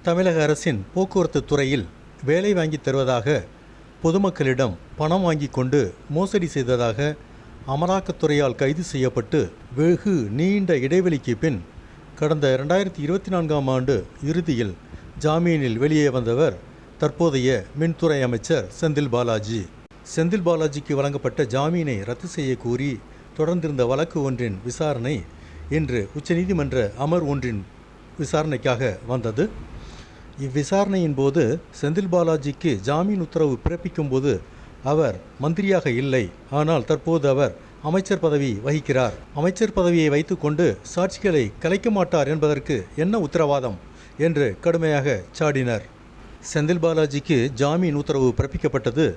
தமிழக அரசின் போக்குவரத்து துறையில் வேலை வாங்கி தருவதாக பொதுமக்களிடம் பணம் வாங்கி கொண்டு மோசடி செய்ததாக அமலாக்கத்துறையால் கைது செய்யப்பட்டு வெகு நீண்ட இடைவெளிக்கு பின் கடந்த 2024ஆம் ஆண்டு இறுதியில் ஜாமீனில் வெளியே வந்தவர் தற்போதைய மின்துறை அமைச்சர் செந்தில் பாலாஜி. செந்தில் பாலாஜிக்கு வழங்கப்பட்ட ஜாமீனை ரத்து செய்ய கோரி தொடர்ந்திருந்த வழக்கு ஒன்றின் விசாரணை இன்று உச்சநீதிமன்ற அமர்வு ஒன்றின் விசாரணைக்காக வந்தது. இவ்விசாரணையின் போது செந்தில் பாலாஜிக்கு ஜாமீன் உத்தரவு பிறப்பிக்கும் போது அவர் மந்திரியாக இல்லை, ஆனால் தற்போது அவர் அமைச்சர் பதவி வகிக்கிறார். அமைச்சர் பதவியை வைத்துக்கொண்டு சாட்சிகளை கலைக்க மாட்டார் என்பதற்கு என்ன உத்தரவாதம் என்று கடுமையாக சாடினர். செந்தில் பாலாஜிக்கு ஜாமீன் உத்தரவு பிறப்பிக்கப்பட்டது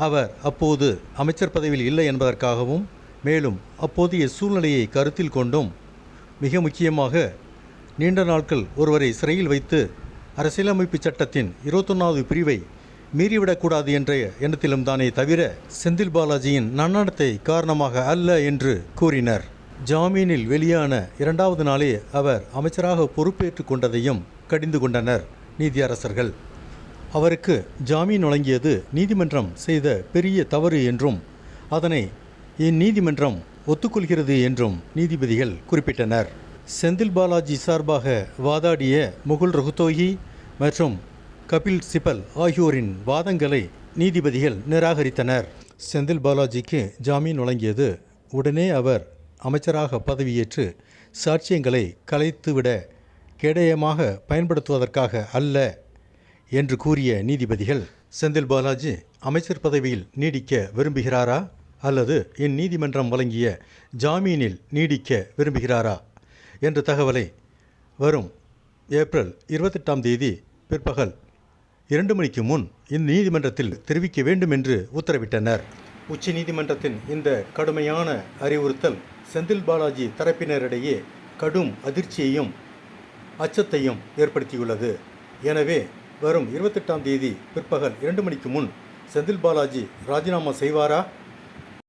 அவர் அப்போது அமைச்சர் பதவியில் இல்லை என்பதற்காகவும், மேலும் அப்போதைய சூழ்நிலையை கருத்தில் கொண்டும், மிக முக்கியமாக நீண்ட நாட்கள் ஒருவரை சிறையில் வைத்து அரசியலமைப்பு சட்டத்தின் 21வது பிரிவை மீறிவிடக்கூடாது என்ற எண்ணத்திலும் தானே தவிர செந்தில் பாலாஜியின் நன்னடத்தை காரணமாக அல்ல என்று கூறினர். ஜாமீனில் வெளியான 2வது நாளே அவர் அமைச்சராக பொறுப்பேற்று கொண்டதையும் கடிந்து கொண்டனர் நீதியரசர்கள். அவருக்கு ஜாமீன் வழங்கியது நீதிமன்றம் செய்த பெரிய தவறு என்றும் அதனை இந்நீதிமன்றம் ஒத்துக்கொள்கிறது என்றும் நீதிபதிகள் குறிப்பிட்டனர். செந்தில் பாலாஜி சார்பாக வாதாடிய முகுல் ரோஹத்தகி மற்றும் கபில் சிபல் ஆகியோரின் வாதங்களை நீதிபதிகள் நிராகரித்தனர். செந்தில் பாலாஜிக்கு ஜாமீன் வழங்கியது உடனே அவர் அமைச்சராக பதவியேற்று சாட்சியங்களை கலைத்துவிட கேடயமாக பயன்படுத்துவதற்காக அல்ல என்று கூறிய நீதிபதிகள், செந்தில் பாலாஜி அமைச்சர் பதவியில் நீடிக்க விரும்புகிறாரா அல்லது இந்நீதிமன்றம் வழங்கிய ஜாமீனில் நீடிக்க விரும்புகிறாரா என்ற தகவலை வரும் ஏப்ரல் 28ஆம் தேதி பிற்பகல் 2 மணிக்கு முன் இந்நீதிமன்றத்தில் தெரிவிக்க வேண்டும் என்று உத்தரவிட்டனர். உச்ச நீதிமன்றத்தின் இந்த கடுமையான அறிவுறுத்தல் செந்தில் பாலாஜி தரப்பினரிடையே கடும் அதிர்ச்சியையும் அச்சத்தையும் ஏற்படுத்தியுள்ளது. எனவே வரும் 28ஆம் தேதி பிற்பகல் 2 மணிக்கு முன் செந்தில் பாலாஜி ராஜினாமா செய்வாரா